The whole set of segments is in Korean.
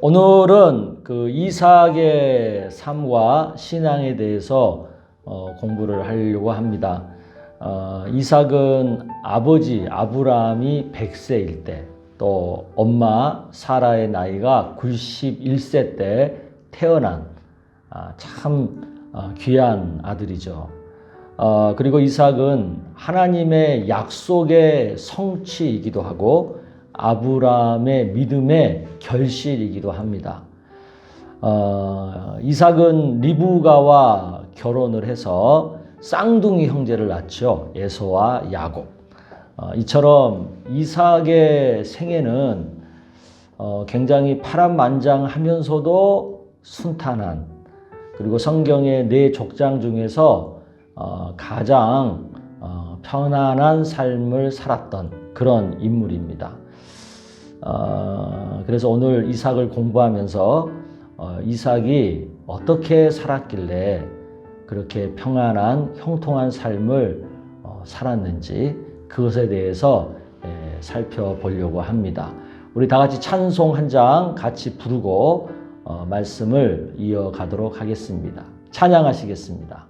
오늘은 그 이삭의 삶과 신앙에 대해서 공부를 하려고 합니다. 이삭은 아버지 아브라함이 100세일 때, 또 엄마 사라의 나이가 91세 때 태어난 참 귀한 아들이죠. 그리고 이삭은 하나님의 약속의 성취이기도 하고 아브라함의 믿음의 결실이기도 합니다. 이삭은 리브가와 결혼을 해서 쌍둥이 형제를 낳죠. 에서와 야곱. 이처럼 이삭의 생애는 굉장히 파란만장하면서도 순탄한, 그리고 성경의 4족장 중에서 가장 편안한 삶을 살았던 그런 인물입니다. 그래서 오늘 이삭을 공부하면서 이삭이 어떻게 살았길래 그렇게 평안한 형통한 삶을 살았는지 그것에 대해서 살펴보려고 합니다. 우리 다 같이 찬송 한 장 같이 부르고 말씀을 이어가도록 하겠습니다. 찬양하시겠습니다.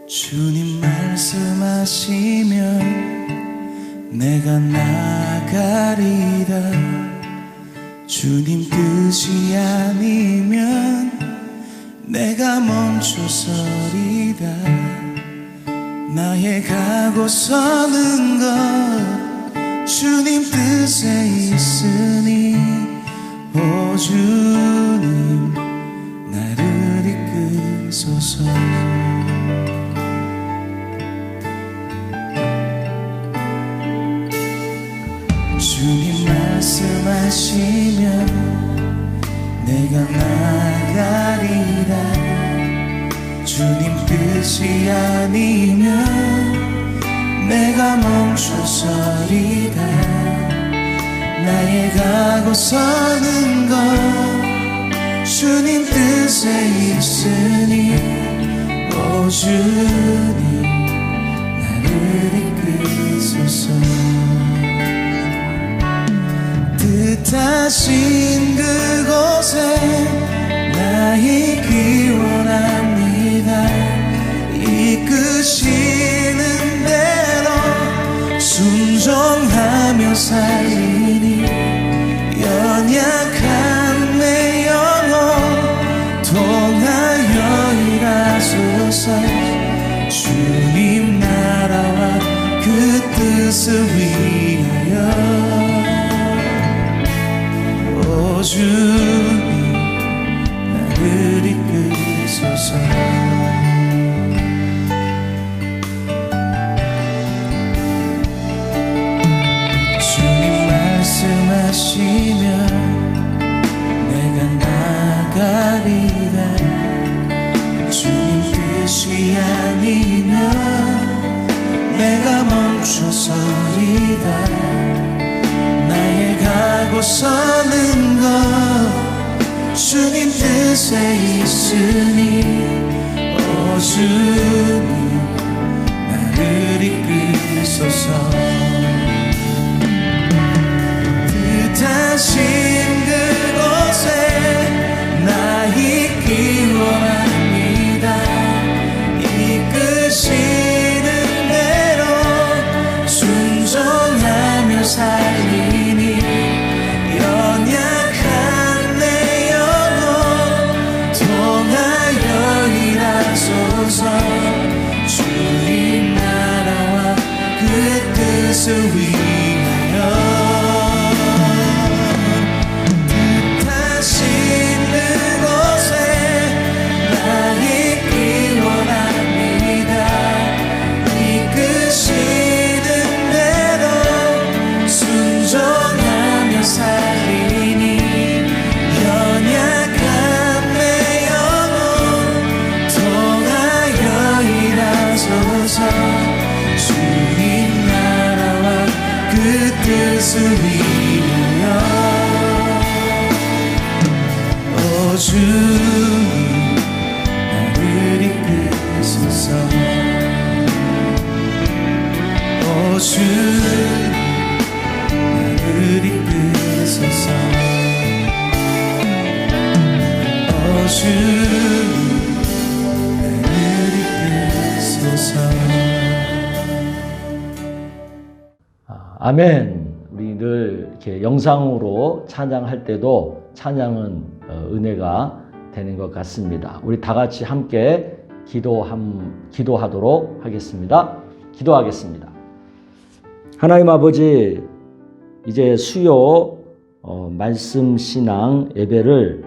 주님 말씀하시면 내가 나가리라. 주님 뜻이 아니면 내가 멈춰서리라. 나의 가고 서는 것 주님 뜻에 있으니 오 주님 나를 이끄소서. 주님 말씀하시면 내가 나가리라. 주님 뜻이 아니면 내가 멈춰서리라. 나의 가고 서는 것 주님 뜻에 있으니 오 주님 나를 이끄소서. 뜻하신 그곳에 나 있기 원합니다. 이끄시는 대로 순종하며 살리니 연약한 내 영혼 통하여 일하소서. 주님 나라와 그 뜻을 위하여 주님 나를 이끄소서. 주님 말씀하시면 내가 나가리라. 주님 뜻이 아니면 내가 멈춰서리라. 나의 가고 서는 것 주님 뜻에 있으니 오 주님 나를 이끄소서. 뜻하신 그곳에 나 있기 원합니다. 이끄시는 대로 순종하며 살리니 연약한 내 영혼 통하여 일하소서. 주님 나라와 그 뜻을 위하여 뜻하신 그곳에 나 있기 원합니다. 이끄시는 대로 순종하며 살리니 연약한 내 영혼 통하여 일하소서. 주님 나라와 그 나를 이끄소서. 오 주님 나를 이끄소서. 오 주님 나를 이끄소서. 아멘. 우리 늘 이렇게 영상으로 찬양할 때도 찬양은 은혜가 되는 것 같습니다. 우리 다 같이 함께 기도하도록 하겠습니다. 기도하겠습니다. 하나님 아버지, 이제 수요 말씀 신앙 예배를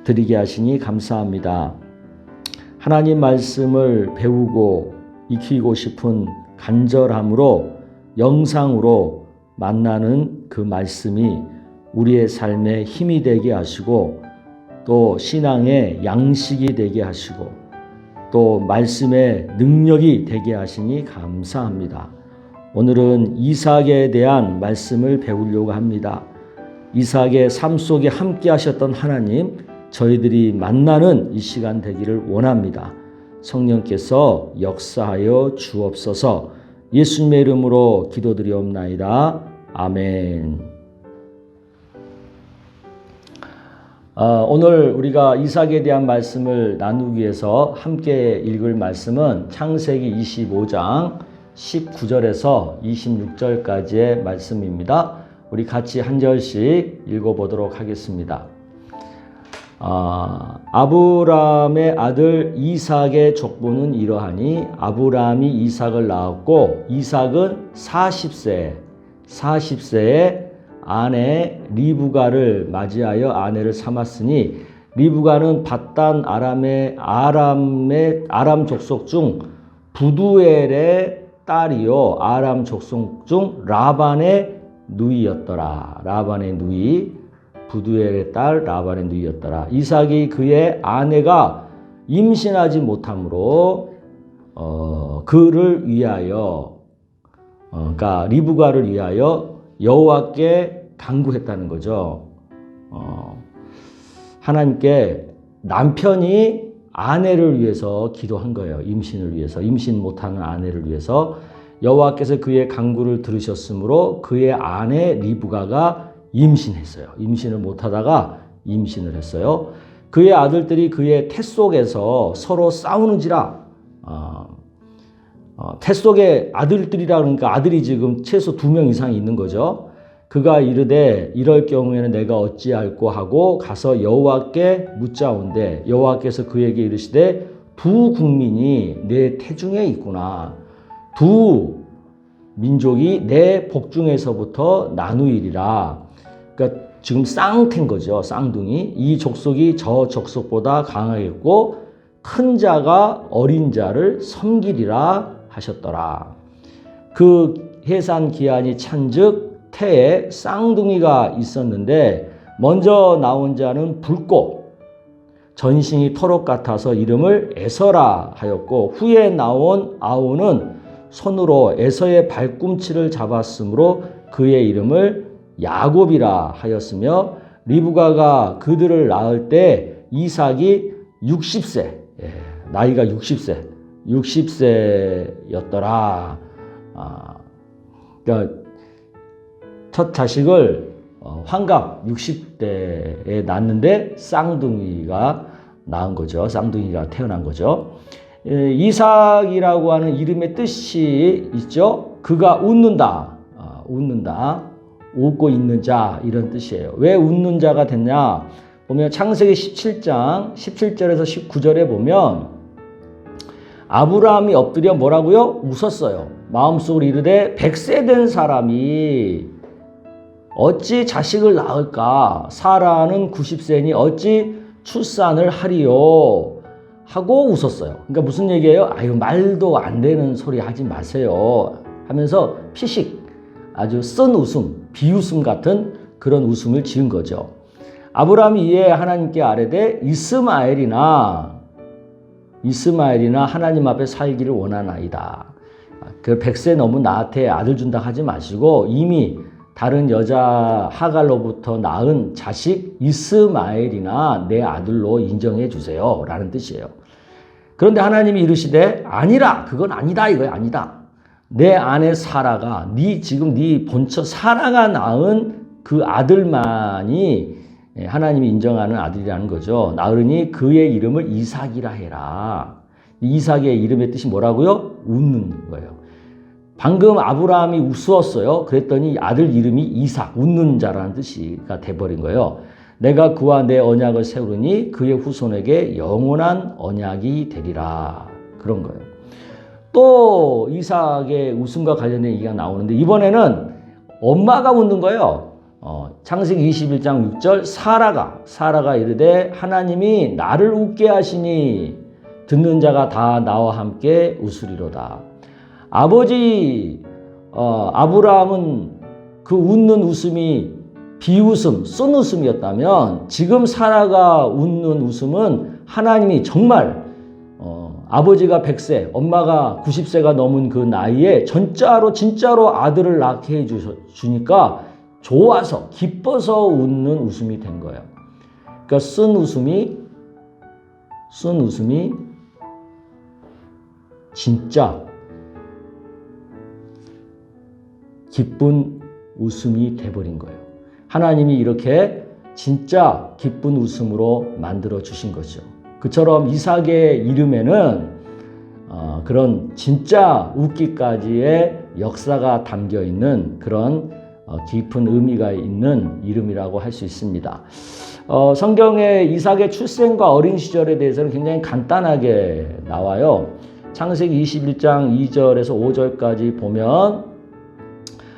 드리게 하시니 감사합니다. 하나님 말씀을 배우고 익히고 싶은 간절함으로 영상으로 만나는 그 말씀이 우리의 삶에 힘이 되게 하시고 또 신앙의 양식이 되게 하시고 또 말씀의 능력이 되게 하시니 감사합니다. 오늘은 이삭에 대한 말씀을 배우려고 합니다. 이삭의 삶 속에 함께 하셨던 하나님, 저희들이 만나는 이 시간 되기를 원합니다. 성령께서 역사하여 주옵소서. 예수님의 이름으로 기도드리옵나이다. 아멘. 오늘 우리가 이삭에 대한 말씀을 나누기 위해서 함께 읽을 말씀은 창세기 25장 19절에서 26절까지의 말씀입니다. 우리 같이 한 절씩 읽어보도록 하겠습니다. 아브라함의 아들 이삭의 족보는 이러하니 아브라함이 이삭을 낳았고 이삭은 40세에 아내 리브가를 맞이하여 아내를 삼았으니 리브가는 밧단 아람 족속 중 부두엘의 딸이요 아람 족속 중 라반의 누이였더라. 라반의 누이, 부두엘의 딸 라반의 누이였더라. 이삭이 그의 아내가 임신하지 못하므로 그를 위하여 그러니까 리브가를 위하여 여호와께 간구했다는 거죠. 하나님께 남편이 아내를 위해서 기도한 거예요. 임신을 위해서, 임신 못하는 아내를 위해서 여호와께서 그의 간구를 들으셨으므로 그의 아내 리브가가 임신했어요. 임신을 못하다가 임신을 했어요. 그의 아들들이 그의 태 속에서 서로 싸우는지라. 태 속에 아들들이라 그러니까 아들이 지금 최소 2명 이상 있는 거죠. 그가 이르되 이럴 경우에는 내가 어찌할꼬 하고 가서 여호와께 묻자온대 여호와께서 그에게 이르시되 두 국민이 내 태중에 있구나. 두 민족이 내 복중에서부터 나누이리라. 그러니까 지금 쌍태인 거죠. 쌍둥이. 이 족속이 저 족속보다 강하겠고 큰 자가 어린 자를 섬기리라 하셨더라. 그 해산 기한이 찬즉 태에 쌍둥이가 있었는데 먼저 나온 자는 붉고 전신이 터록 같아서 이름을 에서라 하였고 후에 나온 아우는 손으로 에서의 발꿈치를 잡았으므로 그의 이름을 야곱이라 하였으며 리브가가 그들을 낳을 때 이삭이 60세, 나이가 60세였더라. 그러니까 첫 자식을 환갑 60대에 낳는데 쌍둥이가 낳은 거죠. 쌍둥이가 태어난 거죠. 이삭이라고 하는 이름의 뜻이 있죠. 그가 웃는다. 웃고 있는 자 이런 뜻이에요. 왜 웃는 자가 됐냐? 보면 창세기 17장 17절에서 19절에 보면 아브라함이 엎드려 뭐라고요? 웃었어요. 마음속으로 이르되 100세 된 사람이 어찌 자식을 낳을까? 사라는 90세니 어찌 출산을 하리요? 하고 웃었어요. 그러니까 무슨 얘기예요? 아유 말도 안 되는 소리 하지 마세요 하면서 피식 아주 쓴 웃음, 비웃음 같은 그런 웃음을 지은 거죠. 아브라함이 이에 하나님께 아뢰되 이스마엘이나 하나님 앞에 살기를 원하나이다. 그 100세 넘은 나한테 아들 준다 하지 마시고 이미 다른 여자 하갈로부터 낳은 자식 이스마엘이나 내 아들로 인정해 주세요 라는 뜻이에요. 그런데 하나님이 이르시되 아니라, 그건 아니다 이거야. 아니다. 내 아내 사라가, 지금 네 본처 사라가 낳은 그 아들만이 하나님이 인정하는 아들이라는 거죠. 낳으니 그의 이름을 이삭이라 해라. 이삭의 이름의 뜻이 뭐라고요? 웃는 거예요. 방금 아브라함이 웃었어요. 그랬더니 아들 이름이 이삭, 웃는 자라는 뜻이가 돼버린 거예요. 내가 그와 내 언약을 세우리니 그의 후손에게 영원한 언약이 되리라. 그런 거예요. 또 이삭의 웃음과 관련된 얘기가 나오는데 이번에는 엄마가 웃는 거예요. 창세기 21장 6절 사라가 이르되 하나님이 나를 웃게 하시니 듣는 자가 다 나와 함께 웃으리로다. 아버지 아브라함은 그 웃는 웃음이 비웃음, 쓴 웃음이었다면 지금 사라가 웃는 웃음은 하나님이 정말 아버지가 100세, 엄마가 90세가 넘은 그 나이에 진짜로 아들을 낳게 해주니까 좋아서, 기뻐서 웃는 웃음이 된 거예요. 그러니까 쓴 웃음이 진짜 기쁜 웃음이 돼버린 거예요. 하나님이 이렇게 진짜 기쁜 웃음으로 만들어 주신 거죠. 그처럼 이삭의 이름에는 그런 진짜 웃기까지의 역사가 담겨 있는 그런 깊은 의미가 있는 이름이라고 할 수 있습니다. 성경에 이삭의 출생과 어린 시절에 대해서는 굉장히 간단하게 나와요. 창세기 21장 2절에서 5절까지 보면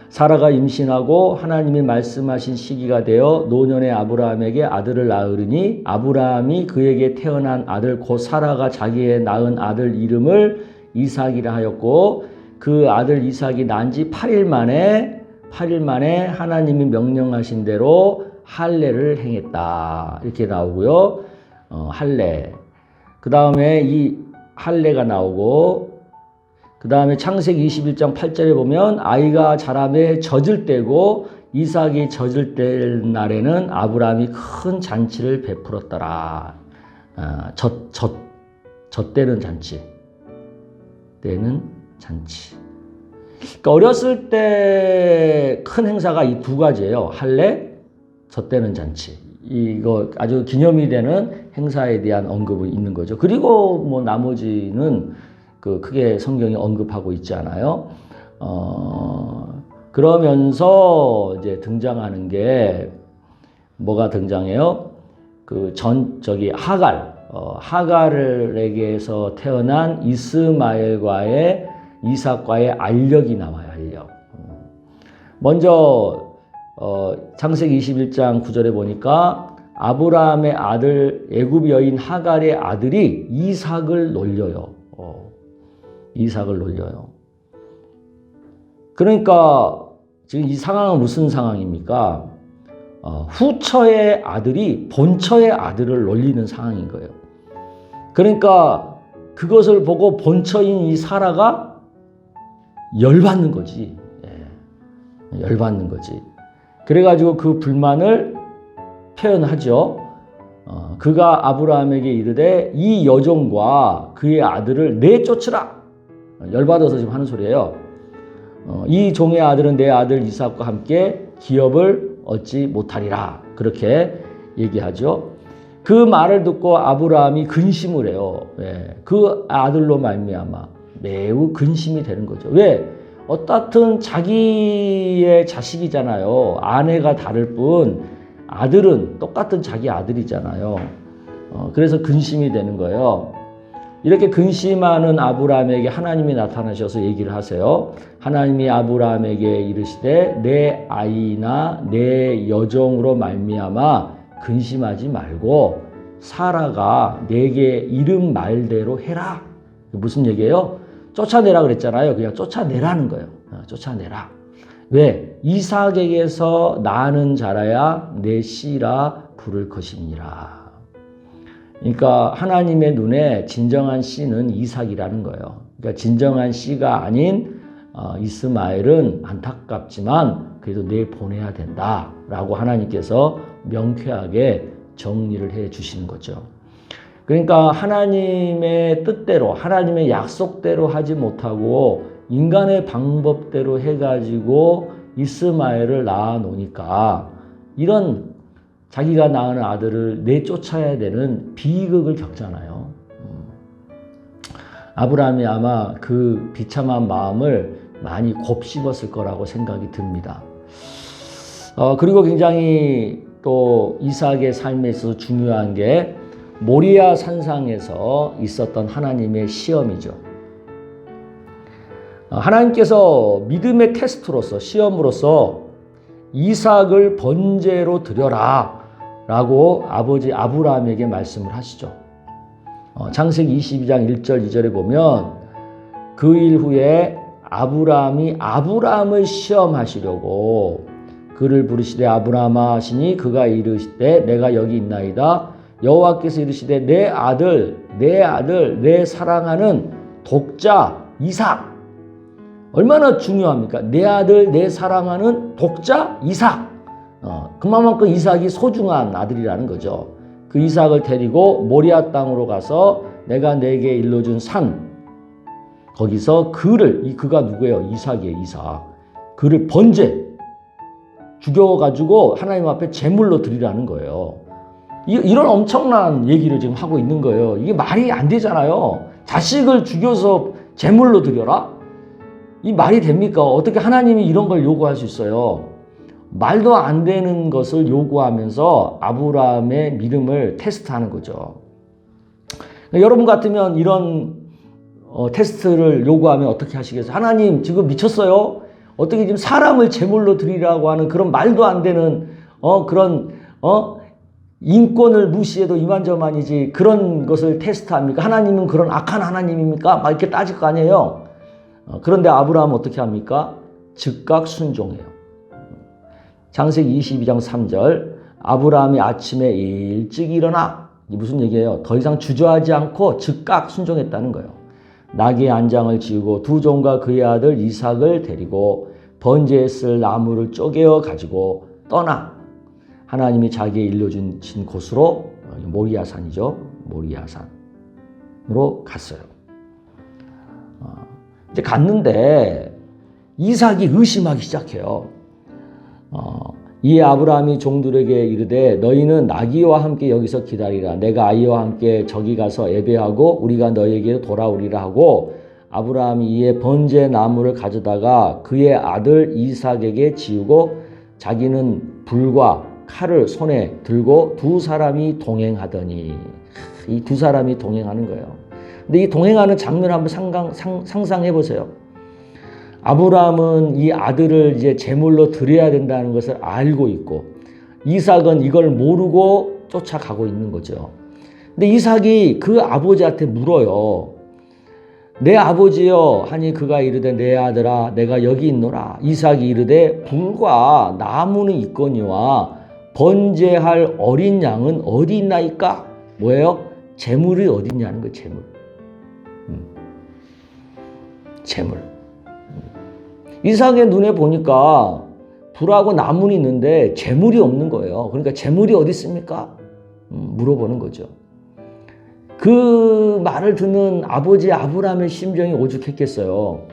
사라가 임신하고 하나님이 말씀하신 시기가 되어 노년의 아브라함에게 아들을 낳으리니 아브라함이 그에게 태어난 아들 곧 사라가 자기의 낳은 아들 이름을 이삭이라 하였고 그 아들 이삭이 난 지 8일 만에 하나님이 명령하신 대로 할례를 행했다. 이렇게 나오고요. 할례. 그 다음에 이 할례가 나오고 그 다음에 창세기 21장 8절에 보면 아이가 자라매 젖을 때고 이삭이 젖을 때 날에는 아브라함이 큰 잔치를 베풀었더라. 젖때는 잔치. 때는 잔치. 그러니까 어렸을 때 큰 행사가 이 두 가지예요. 할례, 젖때는 잔치. 이거 아주 기념이 되는 행사에 대한 언급이 있는 거죠. 그리고 뭐 나머지는 크게 성경이 언급하고 있지 않아요. 그러면서 이제 등장하는 게 뭐가 등장해요? 하갈에게서 태어난 이삭과의 알력이 나와요. 알력. 먼저 창세기 21장 9절에 보니까 아브라함의 아들 애굽 여인 하갈의 아들이 이삭을 놀려요. 이삭을 놀려요. 그러니까 지금 이 상황은 무슨 상황입니까? 후처의 아들이 본처의 아들을 놀리는 상황인 거예요. 그러니까 그것을 보고 본처인 이 사라가 열받는 거지. 열받는 거지. 그래가지고 그 불만을 표현하죠. 그가 아브라함에게 이르되 이 여종과 그의 아들을 내쫓으라. 열받아서 지금 하는 소리예요. 이 종의 아들은 내 아들 이삭과 함께 기업을 얻지 못하리라. 그렇게 얘기하죠. 그 말을 듣고 아브라함이 근심을 해요. 그 아들로 말미암아 매우 근심이 되는 거죠. 왜? 어떻든 자기의 자식이잖아요. 아내가 다를 뿐 아들은 똑같은 자기 아들이잖아요. 그래서 근심이 되는 거예요. 이렇게 근심하는 아브라함에게 하나님이 나타나셔서 얘기를 하세요. 하나님이 아브라함에게 이르시되 내 아이나 내 여종으로 말미암아 근심하지 말고 사라가 내게 이름 말대로 해라. 무슨 얘기예요? 쫓아내라 그랬잖아요. 그냥 쫓아내라는 거예요. 쫓아내라. 왜? 이삭에게서 나는 자라야 내 씨라 부를 것이니라. 그러니까 하나님의 눈에 진정한 씨는 이삭이라는 거예요. 그러니까 진정한 씨가 아닌 이스마엘은 안타깝지만 그래도 내보내야 된다라고 하나님께서 명쾌하게 정리를 해 주시는 거죠. 그러니까 하나님의 뜻대로, 하나님의 약속대로 하지 못하고 인간의 방법대로 해가지고 이스마엘을 낳아 놓으니까 이런 자기가 낳은 아들을 내쫓아야 되는 비극을 겪잖아요. 아브라함이 아마 그 비참한 마음을 많이 곱씹었을 거라고 생각이 듭니다. 그리고 굉장히 또 이삭의 삶에 있어서 중요한 게 모리아 산상에서 있었던 하나님의 시험이죠. 하나님께서 믿음의 테스트로서, 시험으로서 이삭을 번제로 드려라 라고 아버지 아브라함에게 말씀을 하시죠. 창세기 22장 1절 2절에 보면 그 일 후에 아브라함이 아브라함을 시험하시려고 그를 부르시되 아브라함아 하시니 그가 이르시되 내가 여기 있나이다. 여호와께서 이르시되 내 아들 내 사랑하는 독자 이삭. 얼마나 중요합니까? 내 아들 내 사랑하는 독자 이삭. 그만큼 이삭이 소중한 아들이라는 거죠. 그 이삭을 데리고 모리아 땅으로 가서 내가 내게 일러준 산, 거기서 그가 누구예요? 이삭이에요. 이삭. 그를 번제 죽여가지고 하나님 앞에 제물로 드리라는 거예요. 이런 엄청난 얘기를 지금 하고 있는 거예요. 이게 말이 안 되잖아요. 자식을 죽여서 제물로 드려라? 이 말이 됩니까? 어떻게 하나님이 이런 걸 요구할 수 있어요? 말도 안 되는 것을 요구하면서 아브라함의 믿음을 테스트하는 거죠. 여러분 같으면 이런 테스트를 요구하면 어떻게 하시겠어요? 하나님 지금 미쳤어요? 어떻게 지금 사람을 제물로 드리라고 하는 그런 말도 안 되는 인권을 무시해도 이만저만이지 그런 것을 테스트합니까? 하나님은 그런 악한 하나님입니까? 막 이렇게 따질 거 아니에요. 그런데 아브라함은 어떻게 합니까? 즉각 순종해요. 창세기 22장 3절 아브라함이 아침에 일찍 일어나, 이게 무슨 얘기예요? 더 이상 주저하지 않고 즉각 순종했다는 거예요. 나귀의 안장을 지우고 두 종과 그의 아들 이삭을 데리고 번제에 쓸 나무를 쪼개어 가지고 떠나 하나님이 자기의 일러준 곳으로 모리아산이죠. 모리아산으로 갔어요. 이제 갔는데 이삭이 의심하기 시작해요. 이에 아브라함이 종들에게 이르되 너희는 나귀와 함께 여기서 기다리라. 내가 아이와 함께 저기 가서 예배하고 우리가 너희에게 돌아오리라 하고 아브라함이 이에 번제 나무를 가져다가 그의 아들 이삭에게 지우고 자기는 불과 칼을 손에 들고 두 사람이 동행하더니, 이 두 사람이 동행하는 거예요. 근데 이 동행하는 장면 한번 상상해 보세요. 아브라함은 이 아들을 이제 제물로 드려야 된다는 것을 알고 있고 이삭은 이걸 모르고 쫓아가고 있는 거죠. 근데 이삭이 그 아버지한테 물어요. 내 아버지여 하니 그가 이르되 내 아들아 내가 여기 있노라. 이삭이 이르되 불과 나무는 있거니와 번제할 어린 양은 어디 있나이까? 뭐예요? 제물이 어디 있냐는 거예요. 제물. 이삭의 눈에 보니까 불하고 나무는 있는데 제물이 없는 거예요. 그러니까 제물이 어디 있습니까? 물어보는 거죠. 그 말을 듣는 아버지 아브라함의 심정이 오죽했겠어요.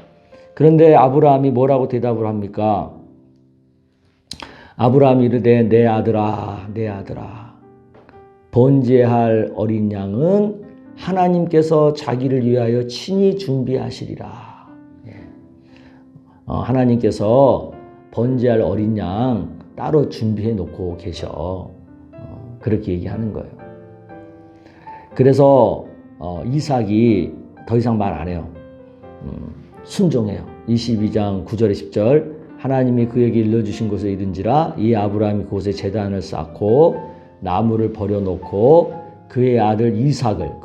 그런데 아브라함이 뭐라고 대답을 합니까? 아브라함이 이르되 내 아들아 번제할 어린 양은 하나님께서 자기를 위하여 친히 준비하시리라. 하나님께서 번제할 어린 양 따로 준비해 놓고 계셔. 그렇게 얘기하는 거예요. 그래서 이삭이 더 이상 말 안 해요. 순종해요. 22장 9절에 10절 하나님이 그에게 일러주신 곳에 이른지라 이 아브라함이 그곳에 제단을 쌓고 나무를 버려놓고 그의 아들 이삭을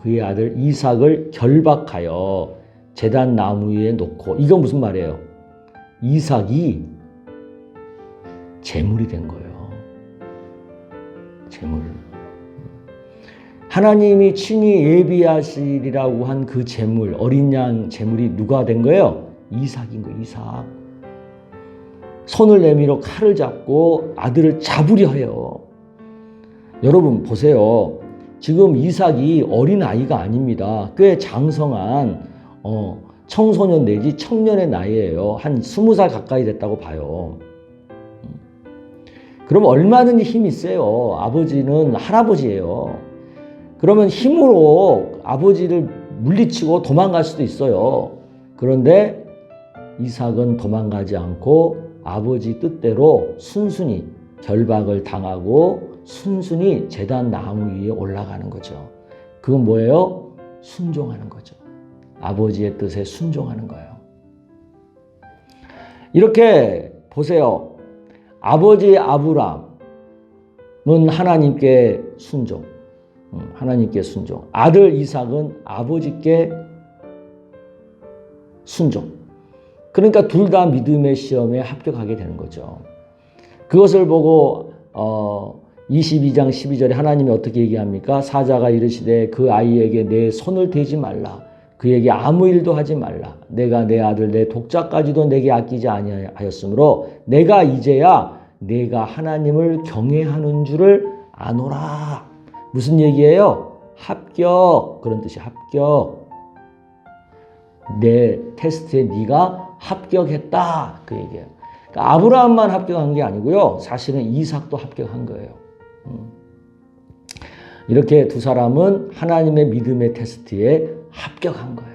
결박하여 제단 나무 위에 놓고, 이건 무슨 말이에요? 이삭이 제물이 된 거예요. 제물. 하나님이 친히 예비하시리라고 한 그 제물, 어린 양 제물이 누가 된 거예요? 이삭인 거예요. 이삭. 손을 내밀어 칼을 잡고 아들을 잡으려 해요. 여러분 보세요. 지금 이삭이 어린아이가 아닙니다. 꽤 장성한 청소년 내지 청년의 나이예요. 한 20살 가까이 됐다고 봐요. 그럼 얼마든지 힘이 세요. 아버지는 할아버지예요. 그러면 힘으로 아버지를 물리치고 도망갈 수도 있어요. 그런데 이삭은 도망가지 않고 아버지 뜻대로 순순히 결박을 당하고 순순히 제단 나무 위에 올라가는 거죠. 그건 뭐예요? 순종하는 거죠. 아버지의 뜻에 순종하는 거예요. 이렇게 보세요. 아버지 아브람은 하나님께 순종, 하나님께 순종. 아들 이삭은 아버지께 순종. 그러니까 둘 다 믿음의 시험에 합격하게 되는 거죠. 그것을 보고 22장 12절에 하나님이 어떻게 얘기합니까? 사자가 이르시되 그 아이에게 내 손을 대지 말라. 그에게 아무 일도 하지 말라. 내가 내 아들 내 독자까지도 내게 아끼지 아니하였으므로 내가 이제야 내가 하나님을 경외하는 줄을 아노라. 무슨 얘기예요? 합격. 그런 뜻이 합격. 내 테스트에 네가 합격했다. 그 얘기예요. 그러니까 아브라함만 합격한 게 아니고요. 사실은 이삭도 합격한 거예요. 이렇게 두 사람은 하나님의 믿음의 테스트에 합격한 거예요.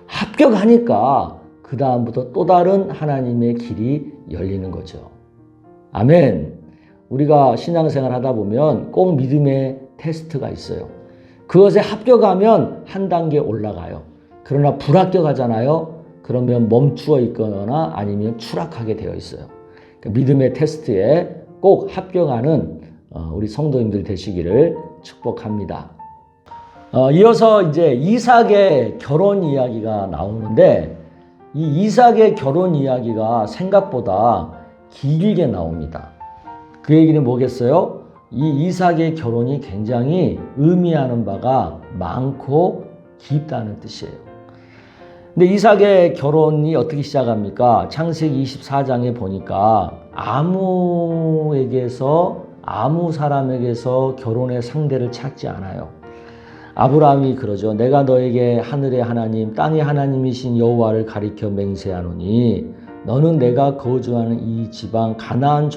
합격하니까 그 다음부터 또 다른 하나님의 길이 열리는 거죠. 아멘. 우리가 신앙생활 하다 보면 꼭 믿음의 테스트가 있어요. 그것에 합격하면 한 단계 올라가요. 그러나 불합격하잖아요. 그러면 멈추어 있거나 아니면 추락하게 되어 있어요. 그러니까 믿음의 테스트에 꼭 합격하는 우리 성도님들 되시기를 축복합니다. 이어서 이제 이삭의 결혼 이야기가 나오는데 이 이삭의 결혼 이야기가 생각보다 길게 나옵니다. 그 얘기는 뭐겠어요? 이 이삭의 결혼이 굉장히 의미하는 바가 많고 깊다는 뜻이에요. 근데 이삭의 결혼이 어떻게 시작합니까? 창세기 24장에 보니까 아무 사람에게서 결혼의 상대를 찾지 않아요. 아브라함이 그러죠. 내가 너에게 하늘의 하나님, 땅의 하나님이신 여호와를 가리켜 맹세하노니 너는 내가 거주하는 이 지방 가나안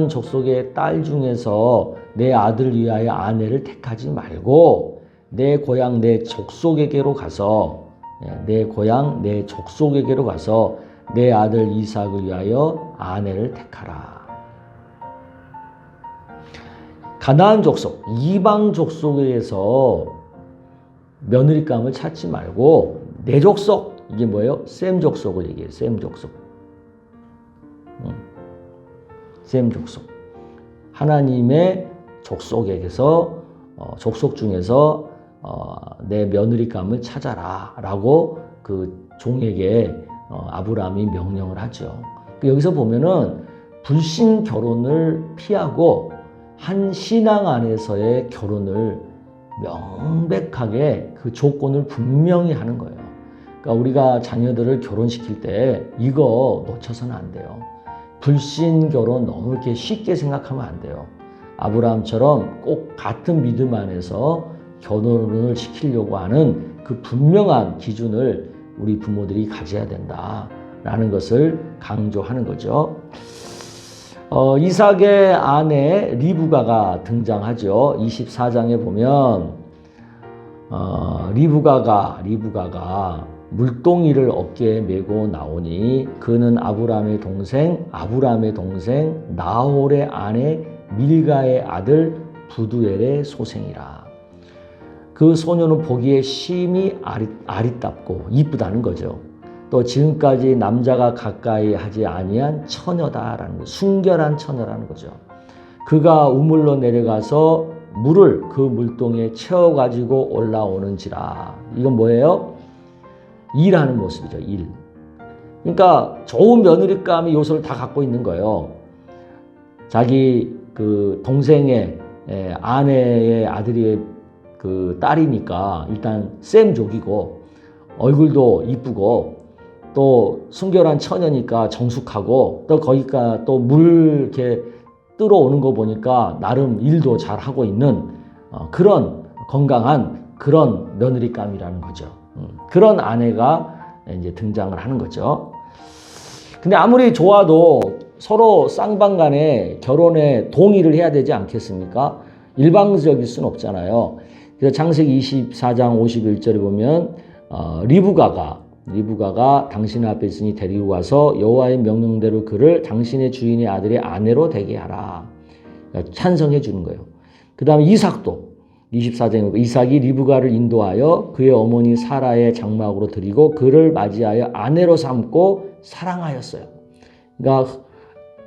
족속의 딸 중에서 내 아들 위하여 아내를 택하지 말고 내 고향 내 족속에게로 가서 내 아들 이삭을 위하여 아내를 택하라. 가나안 족속, 이방 족속에서 며느리감을 찾지 말고 내 족속, 이게 뭐예요? 셈 족속을 얘기해요. 셈 족속. 셈 족속. 하나님의 족속에게서 족속 중에서 내 며느리감을 찾아라 라고 그 종에게 아브라함이 명령을 하죠. 여기서 보면은 불신 결혼을 피하고 한 신앙 안에서의 결혼을 명백하게 그 조건을 분명히 하는 거예요. 그러니까 우리가 자녀들을 결혼시킬 때 이거 놓쳐서는 안 돼요. 불신 결혼 너무 이렇게 쉽게 생각하면 안 돼요. 아브라함처럼 꼭 같은 믿음 안에서 결혼을 시키려고 하는 그 분명한 기준을 우리 부모들이 가져야 된다라는 것을 강조하는 거죠. 이삭의 아내 리브가가 등장하죠. 24장에 보면 리브가가 물동이를 어깨에 메고 나오니 그는 아브라함의 동생 나홀의 아내 밀가의 아들 부두엘의 소생이라. 그 소녀는 보기에 심히 아리답고 이쁘다는 거죠. 또 지금까지 남자가 가까이 하지 아니한 처녀다라는 거, 순결한 처녀라는 거죠. 그가 우물로 내려가서 물을 그 물동에 채워가지고 올라오는지라. 이건 뭐예요? 일하는 모습이죠. 일. 그러니까 좋은 며느리감의 요소를 다 갖고 있는 거예요. 자기 그 동생의 아내의 아들이 그 딸이니까 일단 셈족이고 얼굴도 이쁘고 또 순결한 처녀니까 정숙하고 또 거기가 또 물 이렇게 들어오는 거 보니까 나름 일도 잘 하고 있는 그런 건강한 그런 며느리감이라는 거죠. 그런 아내가 이제 등장을 하는 거죠. 근데 아무리 좋아도 서로 쌍방간에 결혼에 동의를 해야 되지 않겠습니까? 일방적일 수는 없잖아요. 그래서 창세기 24장 51절에 보면 리브가가 당신 앞에 있으니 데리고 가서 여호와의 명령대로 그를 당신의 주인의 아들의 아내로 되게 하라. 찬성해 주는 거예요. 그 다음에 이삭도 24장에 이삭이 리브가를 인도하여 그의 어머니 사라의 장막으로 드리고 그를 맞이하여 아내로 삼고 사랑하였어요. 그러니까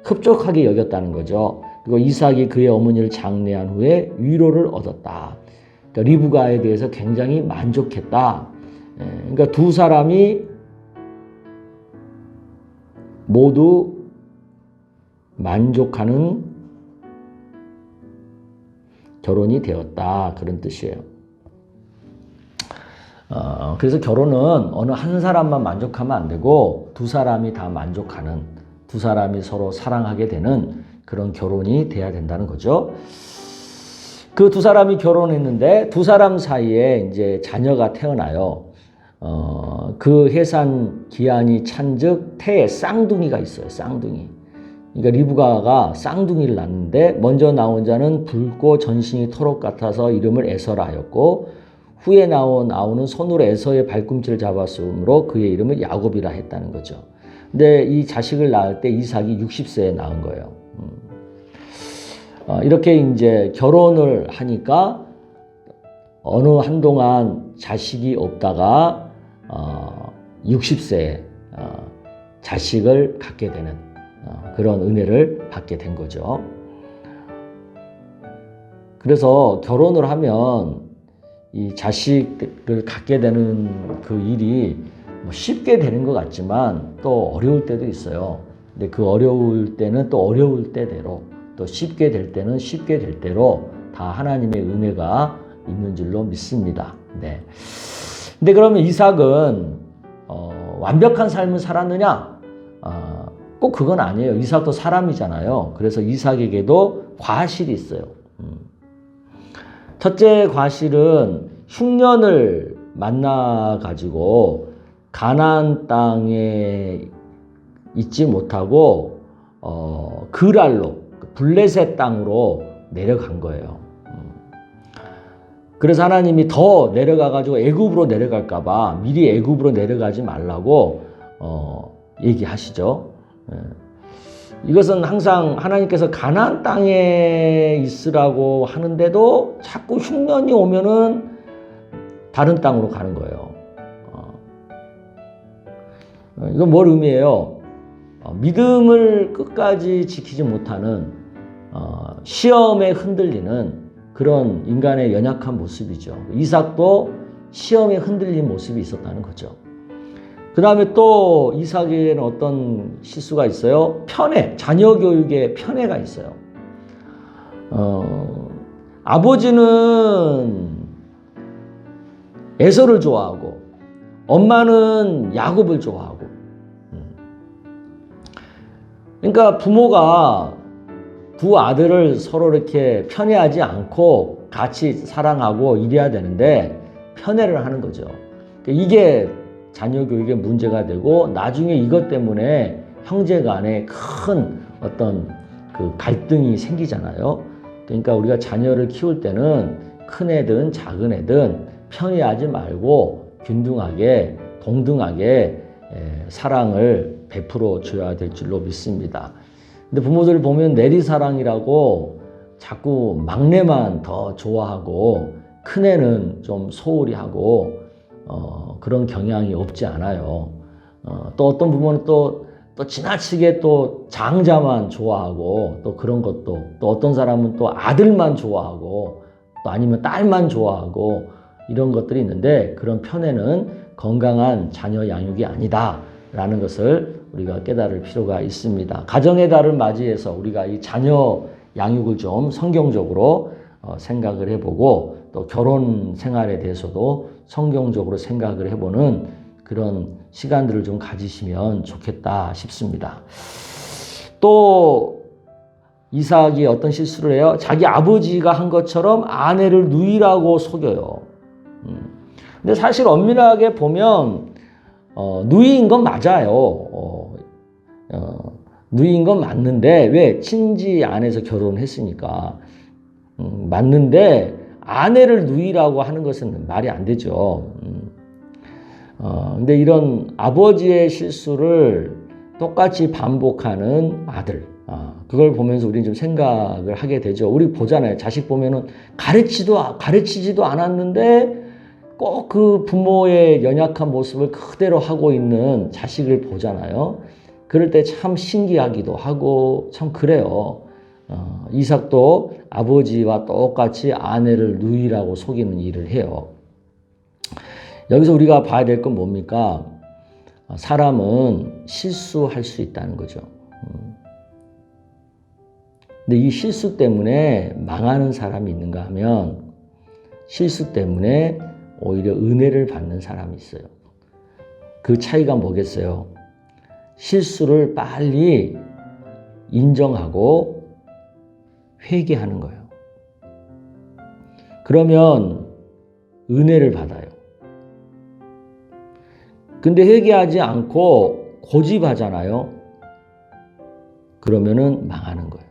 흡족하게 여겼다는 거죠. 그리고 이삭이 그의 어머니를 장례한 후에 위로를 얻었다. 그러니까 리브가에 대해서 굉장히 만족했다. 그러니까 두 사람이 모두 만족하는 결혼이 되었다. 그런 뜻이에요. 그래서 결혼은 어느 한 사람만 만족하면 안 되고 두 사람이 다 만족하는, 두 사람이 서로 사랑하게 되는 그런 결혼이 돼야 된다는 거죠. 그 두 사람이 결혼했는데 두 사람 사이에 이제 자녀가 태어나요. 그 해산 기한이 찬즉 태에 쌍둥이가 있어요. 쌍둥이. 그러니까 리브가가 쌍둥이를 낳는데 먼저 나온 자는 붉고 전신이 토록 같아서 이름을 에서라 하였고 후에 나온 아우는 손으로 에서의 발꿈치를 잡았으므로 그의 이름을 야곱이라 했다는 거죠. 근데 이 자식을 낳을 때 이삭이 60세에 낳은 거예요. 이렇게 이제 결혼을 하니까 어느 한동안 자식이 없다가 60세에 자식을 갖게 되는 그런 은혜를 받게 된 거죠. 그래서 결혼을 하면 이 자식을 갖게 되는 그 일이 뭐 쉽게 되는 것 같지만 또 어려울 때도 있어요. 근데 그 어려울 때는 또 어려울 때대로 또 쉽게 될 때는 쉽게 될 대로 다 하나님의 은혜가 있는 줄로 믿습니다. 네. 근데 그러면 이삭은 완벽한 삶을 살았느냐? 꼭 그건 아니에요. 이삭도 사람이잖아요. 그래서 이삭에게도 과실이 있어요. 첫째 과실은 흉년을 만나가지고 가나안 땅에 있지 못하고 그랄로 블레셋 땅으로 내려간 거예요. 그래서 하나님이 더 내려가가지고 애굽으로 내려갈까봐 미리 애굽으로 내려가지 말라고 얘기하시죠. 이것은 항상 하나님께서 가나안 땅에 있으라고 하는데도 자꾸 흉년이 오면은 다른 땅으로 가는 거예요. 이건 뭘 의미해요? 믿음을 끝까지 지키지 못하는 시험에 흔들리는 그런 인간의 연약한 모습이죠. 이삭도 시험에 흔들린 모습이 있었다는 거죠. 그 다음에 또 이삭에게는 어떤 실수가 있어요? 편애, 자녀 교육에 편애가 있어요. 아버지는 에서를 좋아하고 엄마는 야곱을 좋아하고 그러니까 부모가 두 아들을 서로 이렇게 편애하지 않고 같이 사랑하고 이래야 되는데 편애를 하는 거죠. 이게 자녀 교육에 문제가 되고 나중에 이것 때문에 형제 간에 큰 어떤 그 갈등이 생기잖아요. 그러니까 우리가 자녀를 키울 때는 큰 애든 작은 애든 편애하지 말고 균등하게 동등하게 사랑을 베풀어 줘야 될 줄로 믿습니다. 근데 부모들 보면 내리사랑이라고 자꾸 막내만 더 좋아하고 큰애는 좀 소홀히 하고 그런 경향이 없지 않아요. 또 어떤 부모는 또 지나치게 또 장자만 좋아하고 또 그런 것도 또 어떤 사람은 또 아들만 좋아하고 또 아니면 딸만 좋아하고 이런 것들이 있는데 그런 편애는 건강한 자녀 양육이 아니다라는 것을 우리가 깨달을 필요가 있습니다. 가정의 달을 맞이해서 우리가 이 자녀 양육을 좀 성경적으로 생각을 해보고 또 결혼 생활에 대해서도 성경적으로 생각을 해보는 그런 시간들을 좀 가지시면 좋겠다 싶습니다. 또 이삭이 어떤 실수를 해요? 자기 아버지가 한 것처럼 아내를 누이라고 속여요. 근데 사실 엄밀하게 보면 누이인 건 맞아요. 누이인 건 맞는데 왜? 친지 안에서 결혼했으니까 맞는데 아내를 누이라고 하는 것은 말이 안 되죠. 근데 이런 아버지의 실수를 똑같이 반복하는 아들, 그걸 보면서 우리는 좀 생각을 하게 되죠. 우리 보잖아요. 자식 보면은 가르치지도 않았는데 꼭 그 부모의 연약한 모습을 그대로 하고 있는 자식을 보잖아요. 그럴 때 참 신기하기도 하고 참 그래요. 이삭도 아버지와 똑같이 아내를 누이라고 속이는 일을 해요. 여기서 우리가 봐야 될 건 뭡니까? 사람은 실수할 수 있다는 거죠. 근데 이 실수 때문에 망하는 사람이 있는가 하면 실수 때문에 오히려 은혜를 받는 사람이 있어요. 그 차이가 뭐겠어요? 실수를 빨리 인정하고 회개하는 거예요. 그러면 은혜를 받아요. 근데 회개하지 않고 고집하잖아요. 그러면은 망하는 거예요.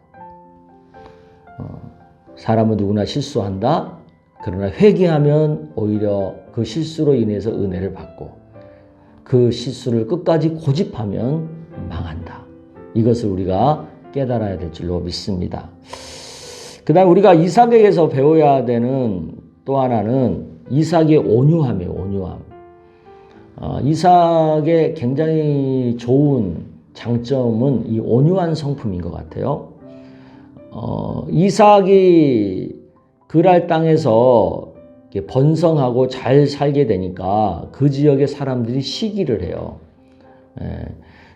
사람은 누구나 실수한다. 그러나 회개하면 오히려 그 실수로 인해서 은혜를 받고 그 실수를 끝까지 고집하면 망한다. 이것을 우리가 깨달아야 될 줄로 믿습니다. 그 다음 우리가 이삭에게서 배워야 되는 또 하나는 이삭의 온유함이에요. 온유함. 이삭의 굉장히 좋은 장점은 이 온유한 성품인 것 같아요. 이삭이 그랄 땅에서 번성하고 잘 살게 되니까 그 지역의 사람들이 시기를 해요.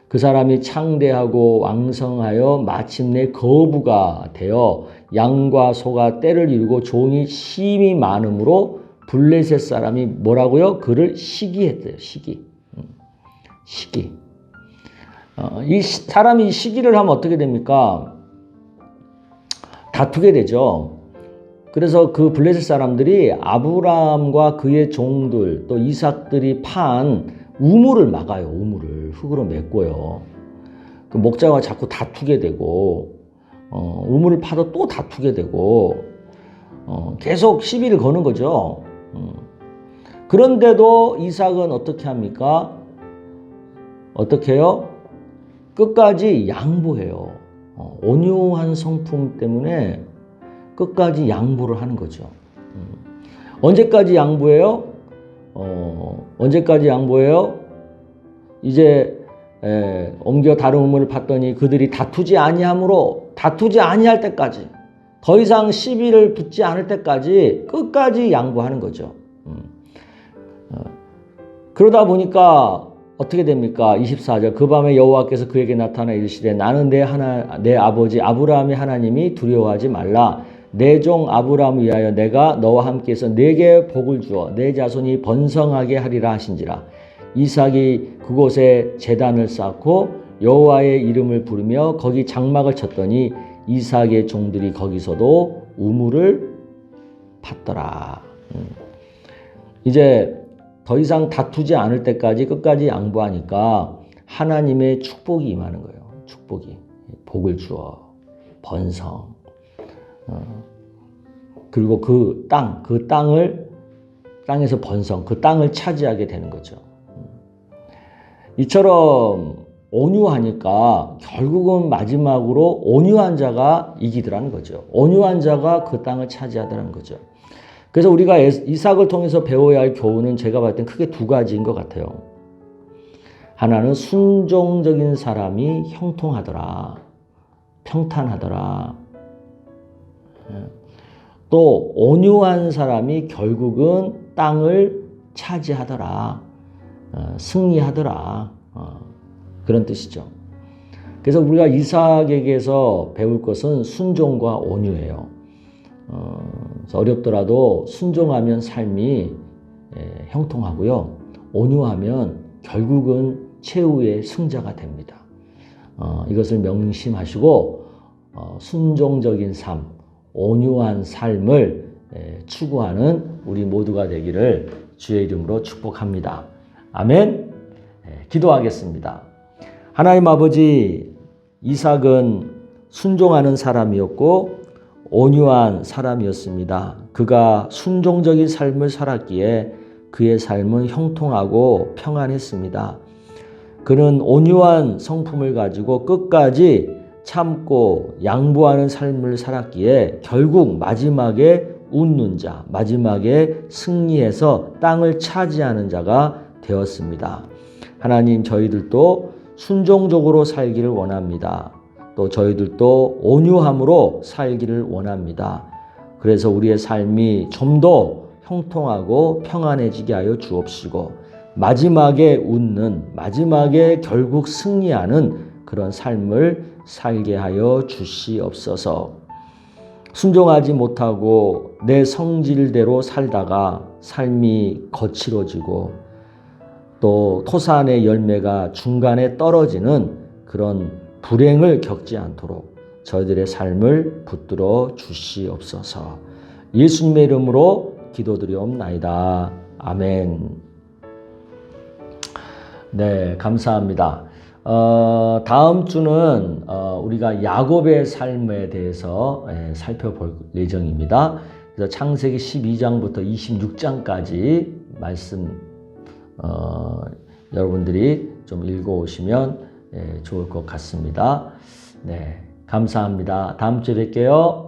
그 사람이 창대하고 왕성하여 마침내 거부가 되어 양과 소가 떼를 이루고 종이 심히 많음으로 블레셋 사람이 뭐라고요? 그를 시기했대요. 시기. 이 사람이 시기를 하면 어떻게 됩니까? 다투게 되죠. 그래서 그 블레셋 사람들이 아브라함과 그의 종들 또 이삭들이 판 우물을 막아요. 우물을 흙으로 메꿔요. 그 목자와 자꾸 다투게 되고 우물을 파도 또 다투게 되고 계속 시비를 거는 거죠. 그런데도 이삭은 어떻게 합니까? 어떻게 해요? 끝까지 양보해요. 온유한 성품 때문에 끝까지 양보를 하는 거죠. 언제까지 양보해요? 언제까지 양보해요? 이제 옮겨 다른 우물을 팠더니 그들이 다투지 아니할 때까지 더 이상 시비를 붙지 않을 때까지 끝까지 양보하는 거죠. 그러다 보니까 어떻게 됩니까? 24절 그 밤에 여호와께서 그에게 나타나 이르시되 나는 내 아버지 아브라함의 하나님이 두려워하지 말라. 내 종 아브라함을 위하여 내가 너와 함께해서 네게 복을 주어 내 자손이 번성하게 하리라 하신지라. 이삭이 그곳에 제단을 쌓고 여호와의 이름을 부르며 거기 장막을 쳤더니 이삭의 종들이 거기서도 우물을 팠더라. 이제 더 이상 다투지 않을 때까지 끝까지 양보하니까 하나님의 축복이 임하는 거예요. 축복이. 복을 주어 번성. 그리고 그 땅에서 번성, 그 땅을 차지하게 되는 거죠. 이처럼 온유하니까 결국은 마지막으로 온유한 자가 이기더라는 거죠. 온유한 자가 그 땅을 차지하더라는 거죠. 그래서 우리가 이삭을 통해서 배워야 할 교훈은 제가 봤을 땐 크게 두 가지인 것 같아요. 하나는 순종적인 사람이 형통하더라. 평탄하더라. 또 온유한 사람이 결국은 땅을 차지하더라. 승리하더라. 그런 뜻이죠. 그래서 우리가 이삭에게서 배울 것은 순종과 온유예요. 어렵더라도 순종하면 삶이 형통하고요. 온유하면 결국은 최후의 승자가 됩니다. 이것을 명심하시고 순종적인 삶, 온유한 삶을 추구하는 우리 모두가 되기를 주의 이름으로 축복합니다. 아멘. 기도하겠습니다. 하나님 아버지, 이삭은 순종하는 사람이었고 온유한 사람이었습니다. 그가 순종적인 삶을 살았기에 그의 삶은 형통하고 평안했습니다. 그는 온유한 성품을 가지고 끝까지 참고 양보하는 삶을 살았기에 결국 마지막에 웃는 자, 마지막에 승리해서 땅을 차지하는 자가 되었습니다. 하나님, 저희들도 순종적으로 살기를 원합니다. 또 저희들도 온유함으로 살기를 원합니다. 그래서 우리의 삶이 좀 더 형통하고 평안해지게 하여 주옵시고 마지막에 웃는, 마지막에 결국 승리하는 그런 삶을 살게 하여 주시옵소서. 순종하지 못하고 내 성질대로 살다가 삶이 거칠어지고 또 토산의 열매가 중간에 떨어지는 그런 불행을 겪지 않도록 저희들의 삶을 붙들어 주시옵소서. 예수님의 이름으로 기도드리옵나이다. 아멘. 네, 감사합니다. 다음 주는 우리가 야곱의 삶에 대해서 살펴볼 예정입니다. 그래서 창세기 12장부터 26장까지 말씀 여러분들이 좀 읽어오시면 좋을 것 같습니다. 네, 감사합니다. 다음 주에 뵐게요.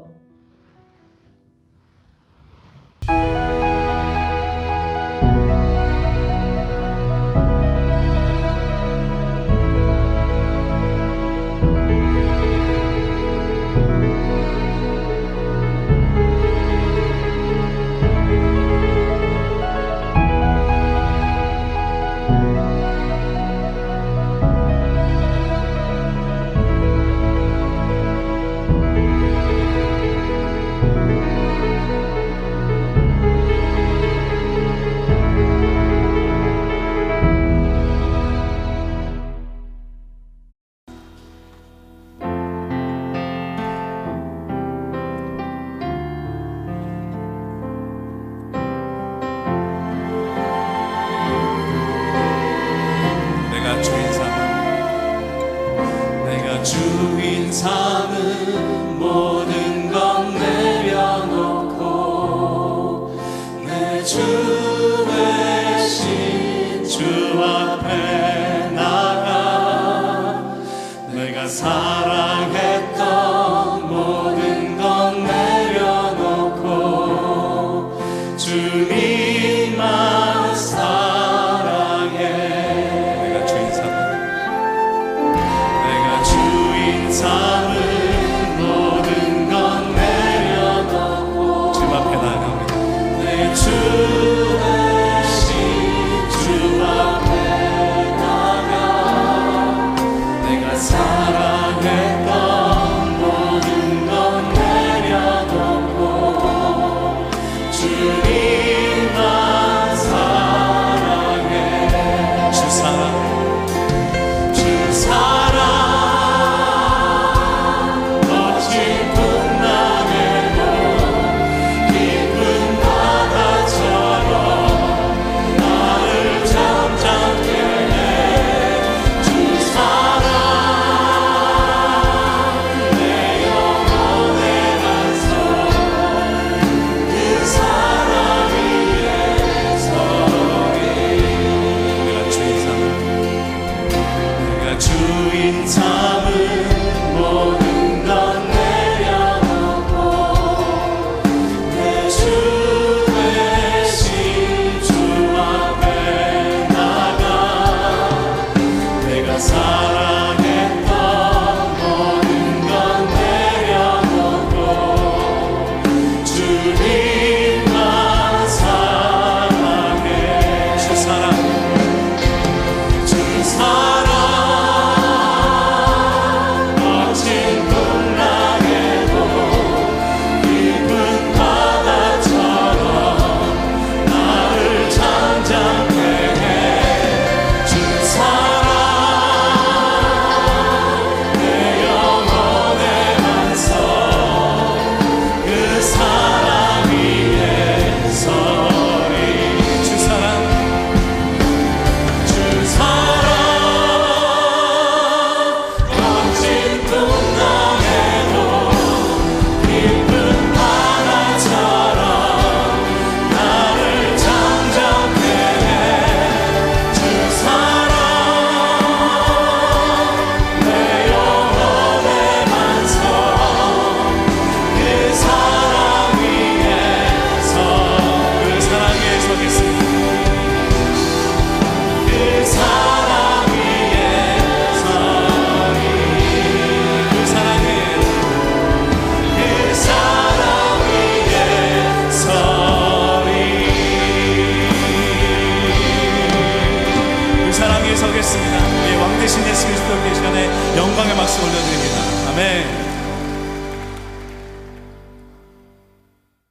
주인 삼은 모든 것 내려놓고 내 주 대신 주 앞에 나가 내가 사랑했던 모든 것 내려놓고 주님만 사랑해. 내가 주인 삼은 모든 것 내려놓고 주 앞에 나갑니다. 내 주 대신 주 앞에 나가 내가 사랑했던 모든 것 내려놓고 주님 아멘.